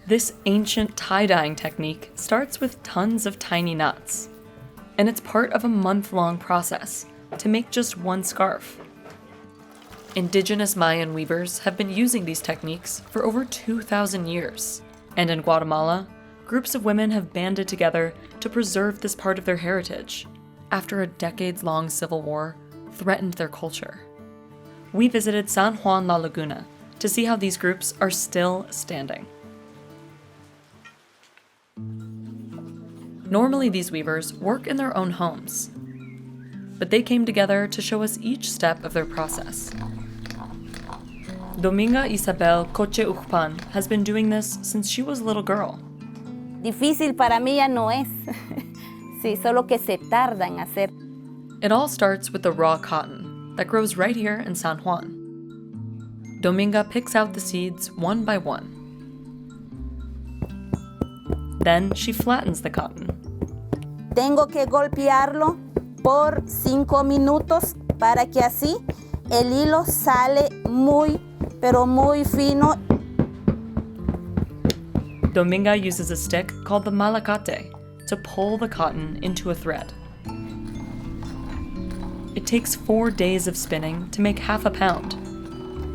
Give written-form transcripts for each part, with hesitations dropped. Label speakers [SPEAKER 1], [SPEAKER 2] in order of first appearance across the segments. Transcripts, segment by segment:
[SPEAKER 1] This ancient tie-dyeing technique starts with tons of tiny knots, and it's part of a month-long process to make just one scarf. Indigenous Mayan weavers have been using these techniques for over 2,000 years, and in Guatemala, groups of women have banded together to preserve this part of their heritage after a decades-long civil war threatened their culture. We visited San Juan La Laguna to see how these groups are still standing. Normally, these weavers work in their own homes, but they came together to show us each step of their process. Dominga Isabel Coche Ujpan has been doing this since she was a little girl.
[SPEAKER 2] Difícil para mí ya no es. Sí, solo que se tarda en hacer.
[SPEAKER 1] It all starts with the raw cotton that grows right here in San Juan. Dominga picks out the seeds one by one. Then she flattens the cotton.
[SPEAKER 2] Tengo que golpearlo por 5 minutos para que así el hilo sale muy, pero muy fino.
[SPEAKER 1] Dominga uses a stick called the malacate to pull the cotton into a thread. It takes 4 days of spinning to make half a pound.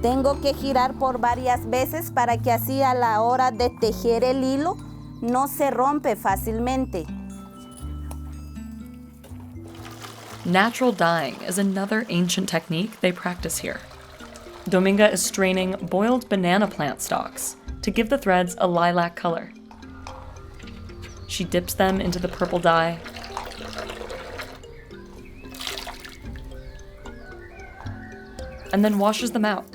[SPEAKER 2] Tengo que girar por varias veces para que así a la hora de tejer el hilo no se rompe fácilmente.
[SPEAKER 1] Natural dyeing is another ancient technique they practice here. Dominga is straining boiled banana plant stalks to give the threads a lilac color. She dips them into the purple dye, and then washes them out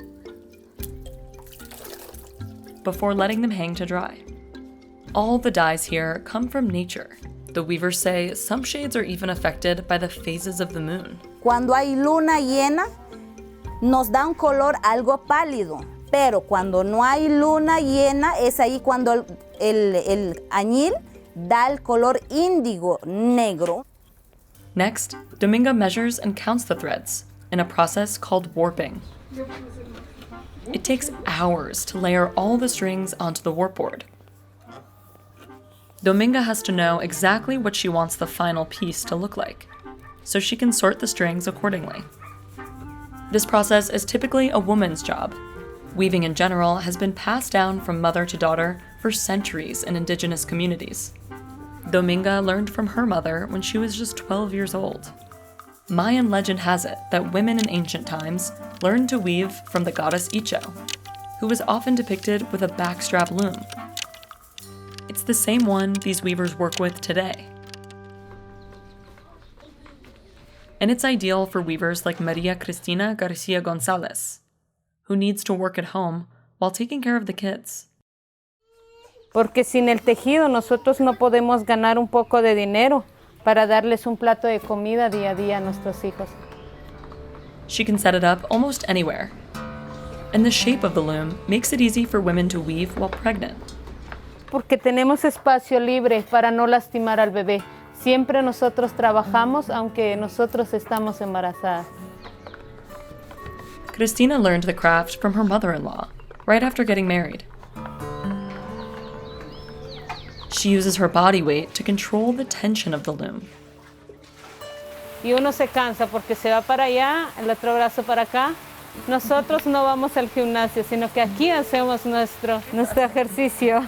[SPEAKER 1] before letting them hang to dry. All the dyes here come from nature. The weavers say some shades are even affected by the phases of the moon.
[SPEAKER 2] Cuando hay luna llena, nos da un color algo pálido, pero cuando no hay luna llena, es ahí cuando el añil da el color índigo negro.
[SPEAKER 1] Next, Dominga measures and counts the threads in a process called warping. It takes hours to layer all the strings onto the warp board. Dominga has to know exactly what she wants the final piece to look like, so she can sort the strings accordingly. This process is typically a woman's job. Weaving in general has been passed down from mother to daughter for centuries in indigenous communities. Dominga learned from her mother when she was just 12 years old. Mayan legend has it that women in ancient times learned to weave from the goddess Icho, who was often depicted with a backstrap loom. It's the same one these weavers work with today. And it's ideal for weavers like Maria Cristina Garcia Gonzalez, who needs to work at home while taking care of the kids.
[SPEAKER 3] Porque sin el tejido nosotros no podemos ganar un poco de dinero para darles un plato de comida día a día a nuestros hijos.
[SPEAKER 1] She can set it up almost anywhere. And the shape of the loom makes it easy for women to weave while pregnant.
[SPEAKER 3] Porque tenemos espacio libre para no lastimar al bebé. Siempre nosotros trabajamos aunque nosotros estamos embarazadas.
[SPEAKER 1] Cristina learned the craft from her mother-in-law right after getting married. She uses her body weight to control the tension of the loom.
[SPEAKER 3] Y uno se cansa porque se va para allá, el otro brazo para acá. Nosotros no vamos al gimnasio, sino que aquí hacemos nuestro ejercicio.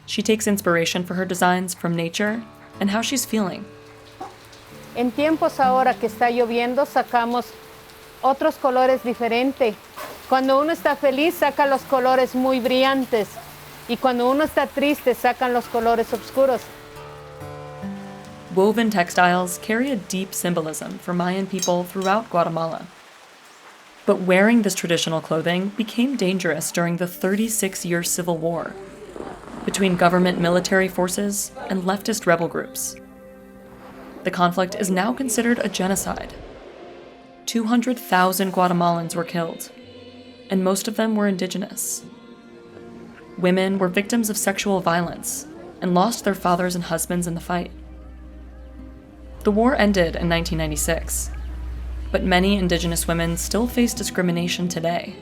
[SPEAKER 1] She takes inspiration for her designs from nature and how she's feeling.
[SPEAKER 3] En tiempos ahora que está lloviendo, sacamos otros colores diferentes. Cuando uno está feliz, saca los colores muy brillantes. Y cuando uno está triste, sacan los colores oscuros.
[SPEAKER 1] Woven textiles carry a deep symbolism for Mayan people throughout Guatemala. But wearing this traditional clothing became dangerous during the 36-year civil war between government military forces and leftist rebel groups. The conflict is now considered a genocide. 200,000 Guatemalans were killed, and most of them were indigenous. Women were victims of sexual violence and lost their fathers and husbands in the fight. The war ended in 1996, but many indigenous women still face discrimination today.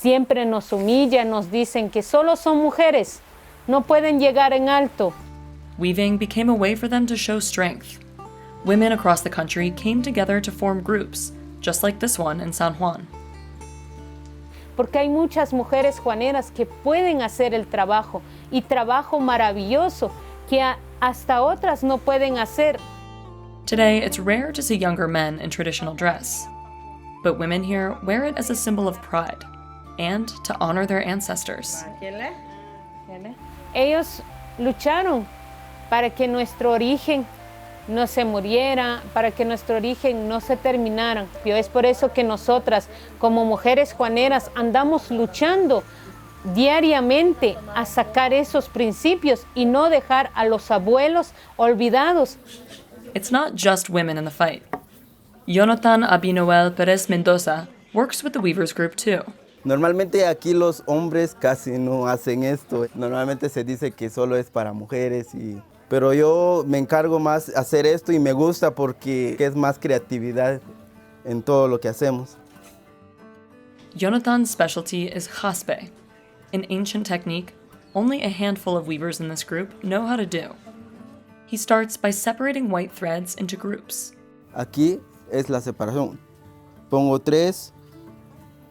[SPEAKER 3] siempre nos humillan, nos dicen que solo son mujeres, no pueden llegar en alto.
[SPEAKER 1] Weaving became a way for them to show strength. Women across the country came together to form groups, just like this one in San Juan.
[SPEAKER 3] Porque hay muchas mujeres juaneras que pueden hacer el trabajo, y trabajo maravilloso que hasta otras no pueden hacer.
[SPEAKER 1] Today, it's rare to see younger men in traditional dress, but women here wear it as a symbol of pride and to honor their ancestors.
[SPEAKER 3] Ellos lucharon para que nuestro origen no se muriera, para que nuestro origen no se terminara. Es por eso que nosotras, como mujeres juaneras, andamos luchando diariamente a sacar esos principios y no dejar a los abuelos olvidados.
[SPEAKER 1] It's not just women in the fight. Jonathan Abinoel Pérez Mendoza works with the Weavers Group too.
[SPEAKER 4] Normalmente aquí los hombres casi no hacen esto. Normalmente se dice que solo es para mujeres, pero yo me encargo más de hacer esto y me gusta porque es más creatividad en todo lo que hacemos.
[SPEAKER 1] Jonathan's specialty is jaspe, an ancient technique only a handful of weavers in this group know how to do. He starts by separating white threads into groups.
[SPEAKER 4] Aquí es la separación. Pongo 3,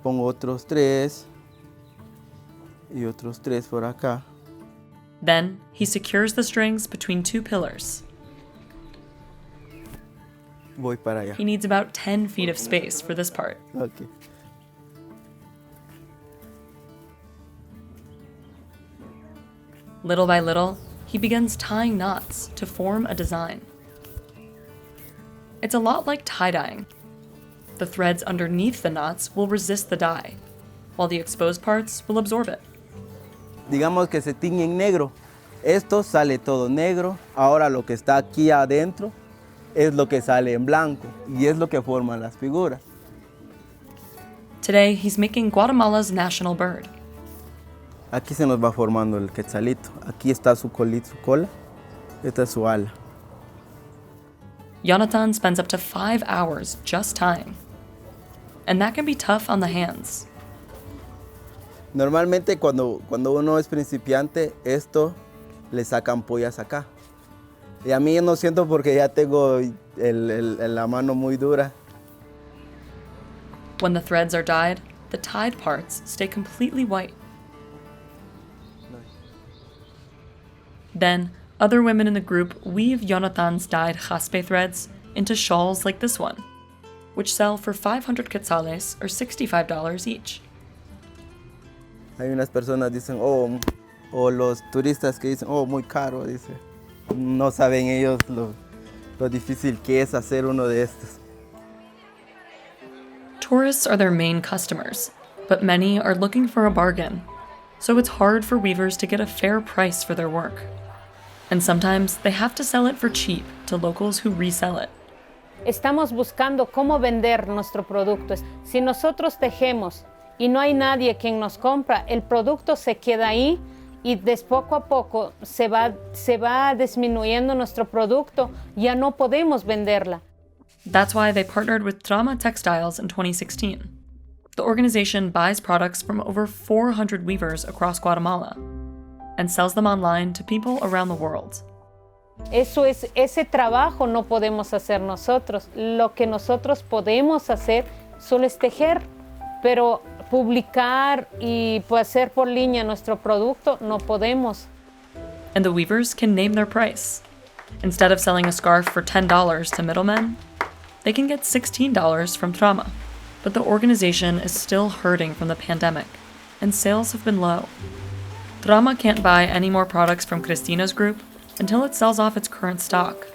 [SPEAKER 4] pongo otros 3 y otros 3 por acá.
[SPEAKER 1] Then, he secures the strings between two pillars.
[SPEAKER 4] Voy para allá.
[SPEAKER 1] He needs about 10 feet of space for this part.
[SPEAKER 4] Okay.
[SPEAKER 1] Little by little, he begins tying knots to form a design. It's a lot like tie-dyeing. The threads underneath the knots will resist the dye, while the exposed parts will absorb it.
[SPEAKER 4] Digamos que se tiñe en negro. Esto sale todo negro. Ahora lo que está aquí adentro es lo que sale en blanco y es lo que forman las figuras.
[SPEAKER 1] Today, he's making Guatemala's national bird.
[SPEAKER 4] Aquí se nos va formando el quetzalito. Aquí está su colita, su cola. Esta es su ala.
[SPEAKER 1] Jonathan spends up to 5 hours just tying. And that can be tough on the hands.
[SPEAKER 4] Normalmente cuando uno es principiante, esto le sacan pollas acá. Y a mí no siento porque ya tengo la mano muy dura.
[SPEAKER 1] When the threads are dyed, the tied parts stay completely white. Then, other women in the group weave Jonathan's dyed jaspe threads into shawls like this one, which sell for 500 quetzales or $65 each.
[SPEAKER 4] Hay unas personas que dicen, o los turistas que dicen, muy caro, dice. No saben ellos lo difícil que es hacer uno de estos.
[SPEAKER 1] Tourists are their main customers, but many are looking for a bargain, so it's hard for weavers to get a fair price for their work. And sometimes they have to sell it for cheap to locals who resell it.
[SPEAKER 3] Estamos buscando cómo vender nuestro producto. Si nosotros tejemos y no hay nadie quien nos compra, el producto se queda ahí y poco a poco se va disminuyendo nuestro producto, ya no podemos venderla.
[SPEAKER 1] That's why they partnered with Drama Textiles in 2016. The organization buys products from over 400 weavers across Guatemala and sells them online to people around the world.
[SPEAKER 3] Ese trabajo no podemos hacer nosotros. Lo que nosotros podemos hacer solo es tejer, pero publicar y hacer por línea nuestro producto no podemos.
[SPEAKER 1] And the weavers can name their price. Instead of selling a scarf for $10 to middlemen, they can get $16 from Trama. But the organization is still hurting from the pandemic, and sales have been low. Trama can't buy any more products from Cristina's group until it sells off its current stock.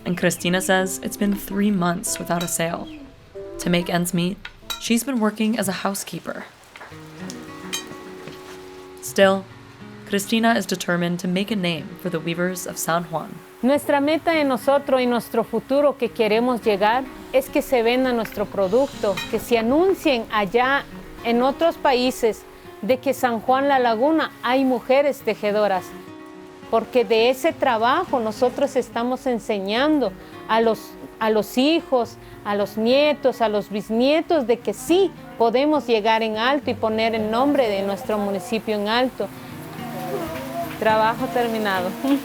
[SPEAKER 1] And Cristina says it's been 3 months without a sale. To make ends meet, she's been working as a housekeeper. Still, Cristina is determined to make a name for the weavers of San Juan.
[SPEAKER 3] Nuestra meta de nosotros y nuestro futuro que queremos llegar es que se venda nuestro producto, que se anuncien allá en otros países de que San Juan La Laguna hay mujeres tejedoras, porque de ese trabajo nosotros estamos enseñando a los a los hijos, a los nietos, a los bisnietos, de que sí podemos llegar en alto y poner el nombre de nuestro municipio en alto. Trabajo terminado. Sí.